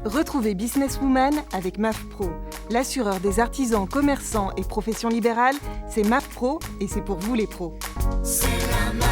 Retrouvez Businesswoman avec MAF Pro. L'assureur des artisans, commerçants et professions libérales, c'est MAF Pro et c'est pour vous les pros. C'est la MAF.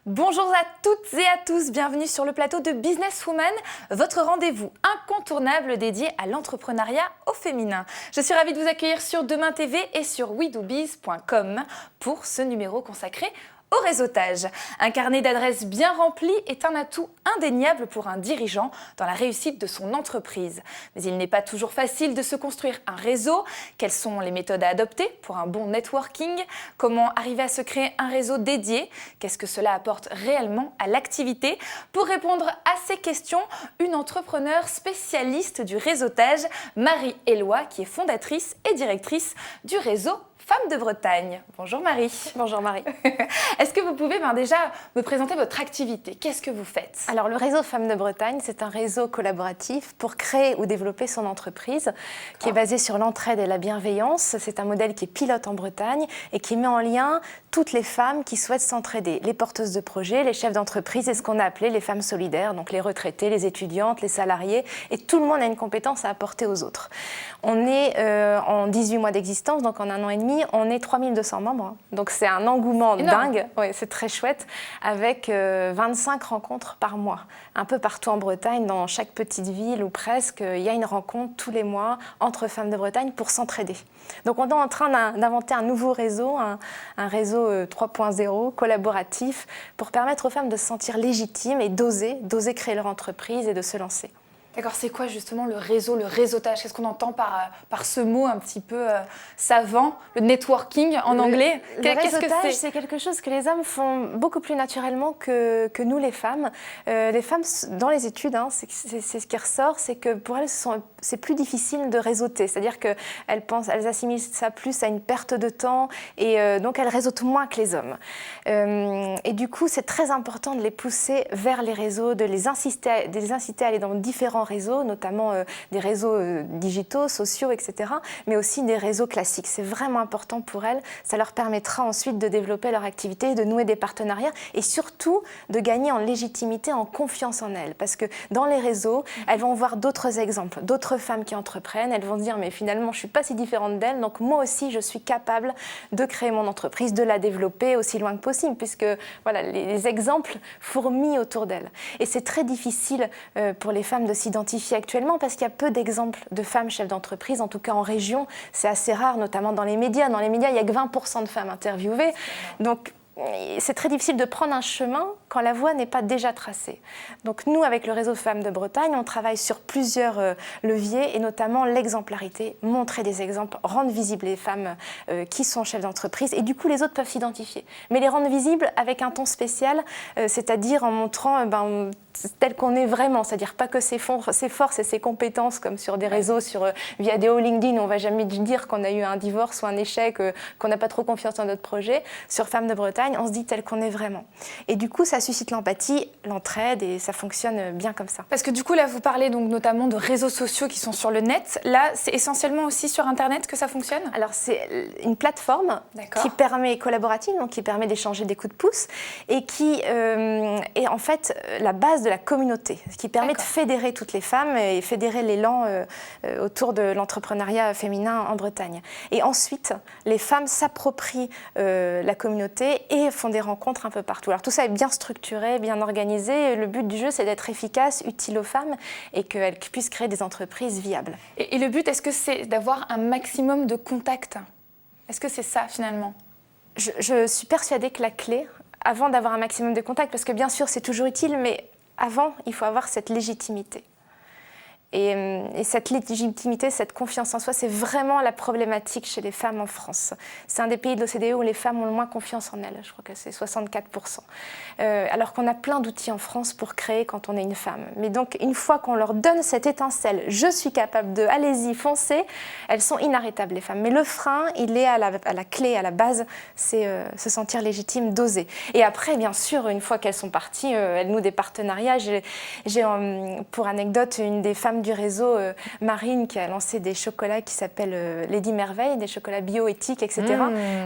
Bonjour à toutes et à tous, bienvenue sur le plateau de Businesswoman, votre rendez-vous incontournable dédié à l'entrepreneuriat au féminin. Je suis ravie de vous accueillir sur Demain TV et sur WeDoBiz.com pour ce numéro consacré au réseautage. Un carnet d'adresses bien rempli est un atout indéniable pour un dirigeant dans la réussite de son entreprise. Mais il n'est pas toujours facile de se construire un réseau. Quelles sont les méthodes à adopter pour un bon networking? Comment arriver à se créer un réseau dédié? Qu'est-ce que cela apporte réellement à l'activité? Pour répondre à ces questions, une entrepreneure spécialiste du réseautage, Marie Eloi, qui est fondatrice et directrice du réseau Femmes de Bretagne. Bonjour Marie. Bonjour Marie. Est-ce que vous pouvez déjà me présenter votre activité? Qu'est-ce que vous faites? Alors le réseau Femmes de Bretagne, c'est un réseau collaboratif pour créer ou développer son entreprise qui est basé sur l'entraide et la bienveillance. C'est un modèle qui est pilote en Bretagne et qui met en lien toutes les femmes qui souhaitent s'entraider. Les porteuses de projets, les chefs d'entreprise et ce qu'on a appelé les femmes solidaires, donc les retraités, les étudiantes, les salariés, et tout le monde a une compétence à apporter aux autres. On est en 18 mois d'existence, donc en un an et demi, on est 3200 membres, donc c'est un engouement dingue, ouais, c'est très chouette, avec 25 rencontres par mois, un peu partout en Bretagne, dans chaque petite ville ou presque, il y a une rencontre tous les mois entre femmes de Bretagne pour s'entraider. Donc on est en train d'inventer un nouveau réseau, un réseau 3.0 collaboratif pour permettre aux femmes de se sentir légitimes et d'oser créer leur entreprise et de se lancer. D'accord, c'est quoi justement le réseau, le réseautage? Qu'est-ce qu'on entend par ce mot un petit peu savant, le networking en anglais? Le réseautage, c'est quelque chose que les hommes font beaucoup plus naturellement que nous les femmes. Les femmes, dans les études, c'est ce qui ressort, c'est que pour elles, c'est plus difficile de réseauter. C'est-à-dire qu'elles assimilent ça plus à une perte de temps et donc elles réseautent moins que les hommes. Et du coup, c'est très important de les pousser vers les réseaux, de les inciter à aller dans différents réseaux, notamment des réseaux digitaux, sociaux, etc., mais aussi des réseaux classiques. C'est vraiment important pour elles. Ça leur permettra ensuite de développer leur activité, de nouer des partenariats et surtout de gagner en légitimité, en confiance en elles. Parce que dans les réseaux, elles vont voir d'autres exemples, d'autres femmes qui entreprennent. Elles vont se dire, mais finalement, je ne suis pas si différente d'elles, donc moi aussi, je suis capable de créer mon entreprise, de la développer aussi loin que possible, puisque voilà, les exemples fourmillent autour d'elles. Et c'est très difficile pour les femmes de s'identifier actuellement parce qu'il y a peu d'exemples de femmes chefs d'entreprise, en tout cas en région, c'est assez rare, notamment dans les médias. Dans les médias, il n'y a que 20% de femmes interviewées. Donc, c'est très difficile de prendre un chemin quand la voie n'est pas déjà tracée. Donc nous, avec le réseau Femmes de Bretagne, on travaille sur plusieurs leviers et notamment l'exemplarité, montrer des exemples, rendre visibles les femmes qui sont chefs d'entreprise et du coup les autres peuvent s'identifier. Mais les rendre visibles avec un ton spécial, c'est-à-dire en montrant tel qu'on est vraiment, c'est-à-dire pas que ses forces et ses compétences comme sur des réseaux, sur Viadeo, LinkedIn, on va jamais dire qu'on a eu un divorce ou un échec, qu'on n'a pas trop confiance dans notre projet. Sur Femmes de Bretagne, on se dit tel qu'on est vraiment. Et du coup, ça suscite l'empathie, l'entraide et ça fonctionne bien comme ça. Parce que du coup, là, vous parlez donc notamment de réseaux sociaux qui sont sur le net. Là, c'est essentiellement aussi sur Internet que ça fonctionne? Alors, c'est une plateforme qui permet, collaborative, donc qui permet d'échanger des coups de pouce et qui est en fait la base de la communauté, ce qui permet de fédérer toutes les femmes et fédérer l'élan autour de l'entrepreneuriat féminin en Bretagne. Et ensuite, les femmes s'approprient la communauté et font des rencontres un peu partout. Alors tout ça est bien structuré, bien organisé. Le but du jeu, c'est d'être efficace, utile aux femmes et qu'elles puissent créer des entreprises viables. Et le but, est-ce que c'est d'avoir un maximum de contacts? Est-ce que c'est ça finalement? Je suis persuadée que la clé, avant d'avoir un maximum de contacts, parce que bien sûr c'est toujours utile, mais avant, il faut avoir cette légitimité. Et cette légitimité, cette confiance en soi, c'est vraiment la problématique chez les femmes en France. C'est un des pays de l'OCDE où les femmes ont le moins confiance en elles. Je crois que c'est 64%. Alors qu'on a plein d'outils en France pour créer quand on est une femme. Mais donc, une fois qu'on leur donne cette étincelle, je suis capable de, allez-y, foncez, elles sont inarrêtables, les femmes. Mais le frein, il est à la clé, à la base, c'est se sentir légitime, d'oser. Et après, bien sûr, une fois qu'elles sont parties, elles nouent des partenariats. J'ai pour anecdote, une des femmes du réseau, Marine, qui a lancé des chocolats qui s'appellent Lady Merveille, des chocolats bio-éthiques, etc.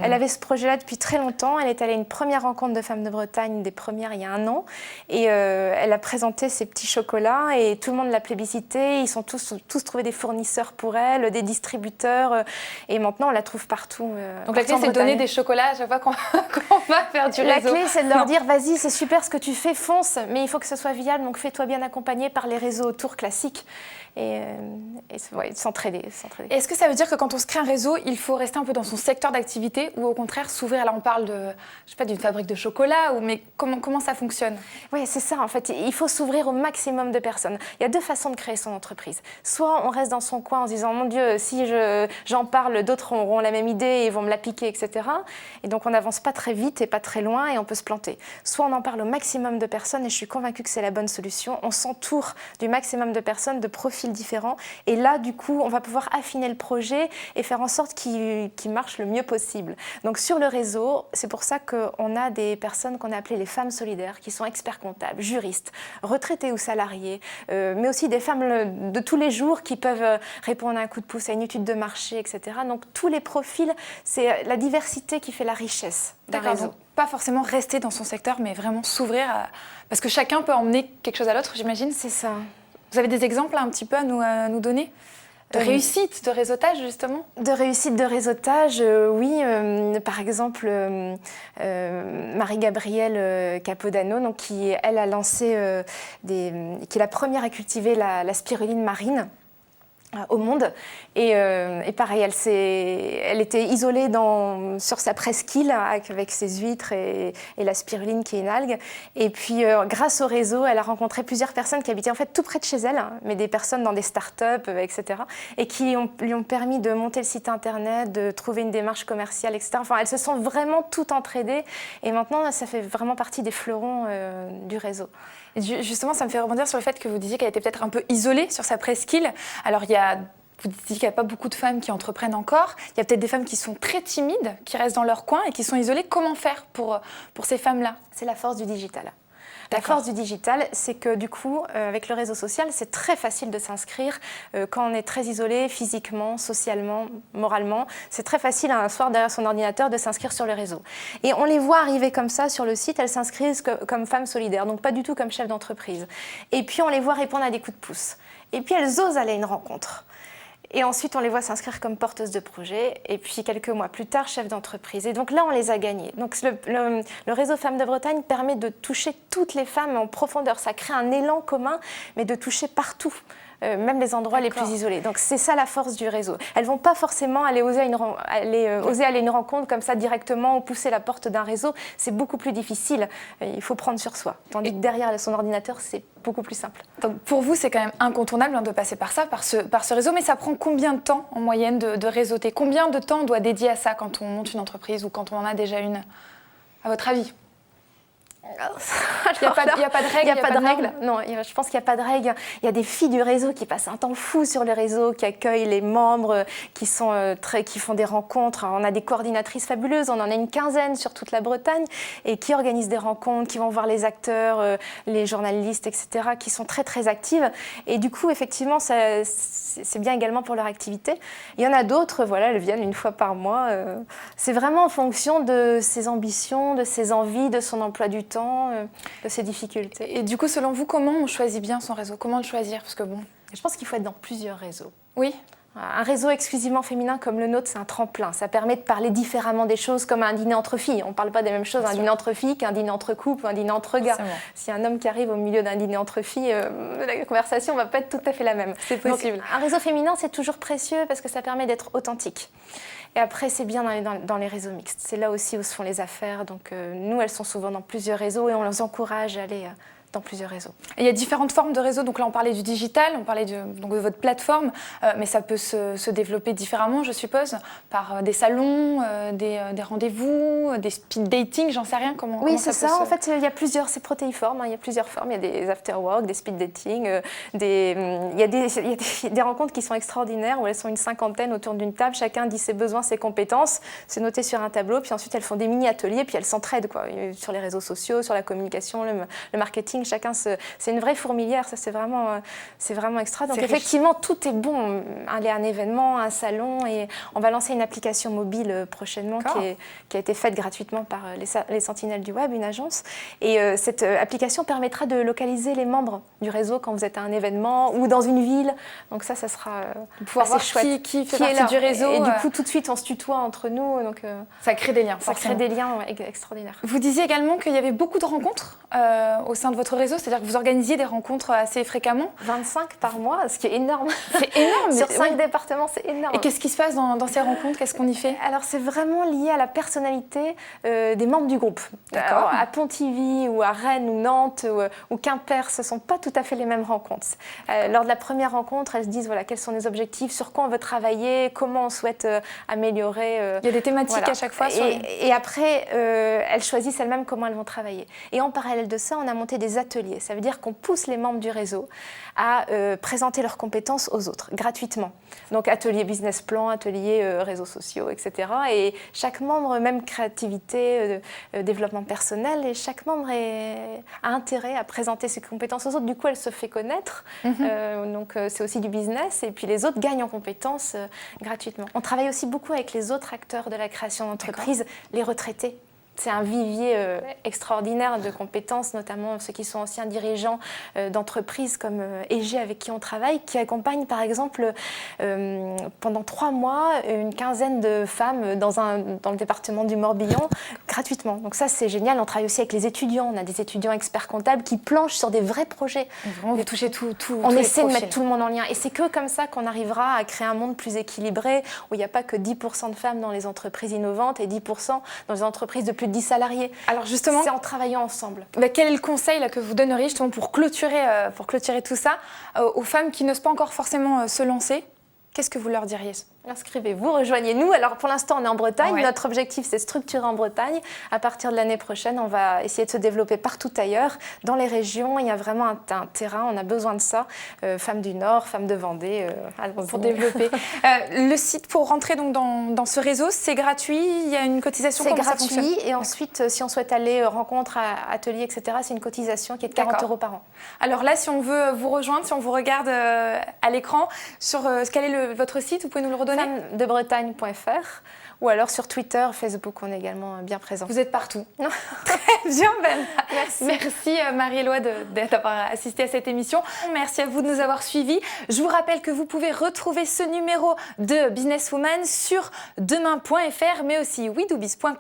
Elle avait ce projet-là depuis très longtemps. Elle est allée à une première rencontre de femmes de Bretagne, des premières il y a 1 an. Et elle a présenté ses petits chocolats et tout le monde l'a plébiscité. Ils sont tous trouvé des fournisseurs pour elle, des distributeurs. Et maintenant, on la trouve partout. Donc la clé, c'est de donner des chocolats à chaque fois qu'on va faire du réseau. La clé, c'est de leur dire, vas-y, c'est super ce que tu fais, fonce. Mais il faut que ce soit viable, donc fais-toi bien accompagner par les réseaux autour classiques. Et s'entraider. Est-ce que ça veut dire que quand on se crée un réseau, il faut rester un peu dans son secteur d'activité ou au contraire s'ouvrir? Là, on parle d'une fabrique de chocolat, mais comment ça fonctionne? Oui, c'est ça. En fait, il faut s'ouvrir au maximum de personnes. Il y a 2 façons de créer son entreprise. Soit on reste dans son coin en se disant, mon Dieu, si j'en parle, d'autres auront la même idée et vont me la piquer, etc. Et donc, on n'avance pas très vite et pas très loin et on peut se planter. Soit on en parle au maximum de personnes et je suis convaincue que c'est la bonne solution. On s'entoure du maximum de personnes, de profils différents. Et là, du coup, on va pouvoir affiner le projet et faire en sorte qu'il marche le mieux possible. Donc, sur le réseau, c'est pour ça qu'on a des personnes qu'on a appelées les femmes solidaires, qui sont experts comptables, juristes, retraités ou salariés, mais aussi des femmes de tous les jours qui peuvent répondre à un coup de pouce, à une étude de marché, etc. Donc, tous les profils, c'est la diversité qui fait la richesse d'un réseau. Donc, pas forcément rester dans son secteur, mais vraiment s'ouvrir parce que chacun peut emmener quelque chose à l'autre, j'imagine. C'est ça. Vous avez des exemples un petit peu à nous donner de réussite, de réseautage, justement? De réussite, de réseautage, oui. Par exemple, Marie-Gabrielle Capodano, donc, qui, elle, a lancé, qui est la première à cultiver la spiruline marine au monde. Et pareil, elle était isolée sur sa presqu'île avec ses huîtres et la spiruline qui est une algue. Et puis, grâce au réseau, elle a rencontré plusieurs personnes qui habitaient en fait tout près de chez elle, mais des personnes dans des start-up, etc. Et qui lui ont permis de monter le site internet, de trouver une démarche commerciale, etc. Enfin, elles se sont vraiment toutes entraidées. Et maintenant, ça fait vraiment partie des fleurons du réseau. Et justement, ça me fait rebondir sur le fait que vous disiez qu'elle était peut-être un peu isolée sur sa presqu'île. Alors, vous dites qu'il n'y a pas beaucoup de femmes qui entreprennent encore. Il y a peut-être des femmes qui sont très timides, qui restent dans leur coin et qui sont isolées. Comment faire pour ces femmes-là? C'est la force du digital. La force du digital, c'est que du coup, avec le réseau social, c'est très facile de s'inscrire quand on est très isolé physiquement, socialement, moralement. C'est très facile un soir derrière son ordinateur de s'inscrire sur le réseau. Et on les voit arriver comme ça sur le site, elles s'inscrivent comme femmes solidaires, donc pas du tout comme chefs d'entreprise. Et puis on les voit répondre à des coups de pouce. Et puis elles osent aller à une rencontre. Et ensuite, on les voit s'inscrire comme porteuses de projet. Et puis, quelques mois plus tard, chef d'entreprise. Et donc là, on les a gagnées. Donc, le réseau Femmes de Bretagne permet de toucher toutes les femmes en profondeur. Ça crée un élan commun, mais de toucher partout. Même les endroits les plus isolés. Donc c'est ça la force du réseau. Elles ne vont pas forcément oser aller à une rencontre comme ça directement ou pousser la porte d'un réseau. C'est beaucoup plus difficile. Il faut prendre sur soi. Tandis que derrière son ordinateur, c'est beaucoup plus simple. Donc pour vous, c'est quand même incontournable de passer par ce réseau. Mais ça prend combien de temps en moyenne de réseauter? Combien de temps on doit dédier à ça quand on monte une entreprise ou quand on en a déjà une, à votre avis? Il n'y a pas de règle. Il n'y a pas de règle. Non, je pense qu'il n'y a pas de règle. Il y a des filles du réseau qui passent un temps fou sur le réseau, qui accueillent les membres, qui font des rencontres. On a des coordinatrices fabuleuses. On en a une quinzaine sur toute la Bretagne et qui organisent des rencontres, qui vont voir les acteurs, les journalistes, etc., qui sont très, très actives. Et du coup, effectivement, c'est bien également pour leur activité. Il y en a d'autres, elles viennent une fois par mois. C'est vraiment en fonction de ses ambitions, de ses envies, de son emploi du temps, de ses difficultés. Et du coup, selon vous, comment on choisit bien son réseau? Comment le choisir? Parce que je pense qu'il faut être dans plusieurs réseaux. Oui. Un réseau exclusivement féminin comme le nôtre, c'est un tremplin. Ça permet de parler différemment des choses, comme un dîner entre filles. On ne parle pas des mêmes choses un dîner entre filles qu'un dîner entre couples ou un dîner entre gars. Si un homme qui arrive au milieu d'un dîner entre filles, la conversation ne va pas être tout à fait la même. C'est possible. Donc, un réseau féminin, c'est toujours précieux parce que ça permet d'être authentique. Et après, c'est bien dans les réseaux mixtes. C'est là aussi où se font les affaires. Donc, nous, elles sont souvent dans plusieurs réseaux et on les encourage à aller dans plusieurs réseaux. Et il y a différentes formes de réseaux. Donc là, on parlait du digital, on parlait donc de votre plateforme, mais ça peut se développer différemment, je suppose, par des salons, des rendez-vous, des speed dating, j'en sais rien. Comment c'est ça. En fait, il y a plusieurs, c'est protéiforme, il y a plusieurs formes. Il y a des after-work, des speed dating, il y a des rencontres qui sont extraordinaires où elles sont une cinquantaine autour d'une table. Chacun dit ses besoins, ses compétences. C'est noté sur un tableau. Puis ensuite, elles font des mini-ateliers, puis elles s'entraident, quoi, sur les réseaux sociaux, sur la communication, le marketing. C'est une vraie fourmilière. Ça, c'est vraiment extra. Donc effectivement, tout est bon. Un événement, un salon, et on va lancer une application mobile prochainement qui a été faite gratuitement par les Sentinelles du Web, une agence. Et cette application permettra de localiser les membres du réseau quand vous êtes à un événement ou dans une ville. Donc ça sera assez chouette. Qui fait partie du réseau. Et du coup, tout de suite, on se tutoie entre nous. Donc, ça crée des liens. Ça crée des liens extraordinaires. Vous disiez également qu'il y avait beaucoup de rencontres au sein de votre réseau, c'est-à-dire que vous organisiez des rencontres assez fréquemment. 25 par mois, ce qui est énorme. C'est énorme. Sur 5 départements, c'est énorme. Et qu'est-ce qui se passe dans ces rencontres? Qu'est-ce qu'on y fait? Alors, c'est vraiment lié à la personnalité des membres du groupe. D'accord. À Pontivy ou à Rennes ou Nantes ou Quimper, ce ne sont pas tout à fait les mêmes rencontres. Lors de la première rencontre, elles se disent quels sont les objectifs, sur quoi on veut travailler, comment on souhaite améliorer. Il y a des thématiques à chaque fois. Et après, elles choisissent elles-mêmes comment elles vont travailler. Et en parallèle de ça, on a monté des ateliers. Ça veut dire qu'on pousse les membres du réseau à présenter leurs compétences aux autres, gratuitement. Donc atelier business plan, atelier réseaux sociaux, etc. Et chaque membre, même créativité, développement personnel, et chaque membre a intérêt à présenter ses compétences aux autres. Du coup, elle se fait connaître. Donc c'est aussi du business. Et puis les autres gagnent en compétences gratuitement. On travaille aussi beaucoup avec les autres acteurs de la création d'entreprise, les retraités. C'est un vivier extraordinaire de compétences, notamment ceux qui sont anciens dirigeants d'entreprises comme EG avec qui on travaille, qui accompagnent par exemple pendant 3 mois une quinzaine de femmes dans le département du Morbihan gratuitement. Donc ça c'est génial. On travaille aussi avec les étudiants. On a des étudiants experts comptables qui planchent sur des vrais projets. Vraiment, vous touchez tout. On essaie de mettre tout le monde en lien. Et c'est que comme ça qu'on arrivera à créer un monde plus équilibré où il n'y a pas que 10% de femmes dans les entreprises innovantes et 10% dans les entreprises de plus de 10 salariés. Alors justement, c'est en travaillant ensemble. Quel est le conseil que vous donneriez justement pour clôturer tout ça aux femmes qui n'osent pas encore forcément se lancer? Qu'est-ce que vous leur diriez? Inscrivez-vous, rejoignez-nous. Alors pour l'instant, on est en Bretagne. Ouais. Notre objectif, c'est structurer en Bretagne. À partir de l'année prochaine, on va essayer de se développer partout ailleurs. Dans les régions, il y a vraiment un terrain. On a besoin de ça. Femmes du Nord, femmes de Vendée, pour développer. Le site pour rentrer donc dans ce réseau, c'est gratuit. Il y a une cotisation. C'est gratuit. Et ensuite, si on souhaite aller rencontre, atelier, etc., c'est une cotisation qui est de 40 € par an. Alors là, si on veut vous rejoindre, si on vous regarde à l'écran, sur quel est votre site, vous pouvez nous le redonner? Femmedebretagne.fr ou alors sur Twitter, Facebook, on est également bien présents. Vous êtes partout. Très bien, Ben. Merci Marie-Éloi d'avoir assisté à cette émission. Merci à vous de nous avoir suivis. Je vous rappelle que vous pouvez retrouver ce numéro de Businesswoman sur demain.fr, mais aussi widoubiz.com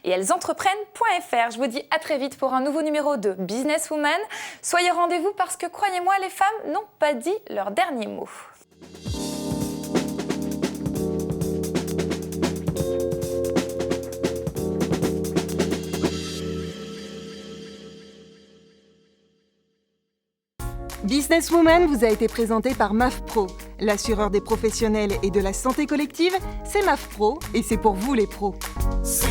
et ellesentreprennent.fr. Je vous dis à très vite pour un nouveau numéro de Businesswoman. Soyez au rendez-vous parce que, croyez-moi, les femmes n'ont pas dit leur dernier mot. Businesswoman vous a été présenté par MAFPRO, l'assureur des professionnels et de la santé collective. C'est MAFPRO et c'est pour vous les pros. C'est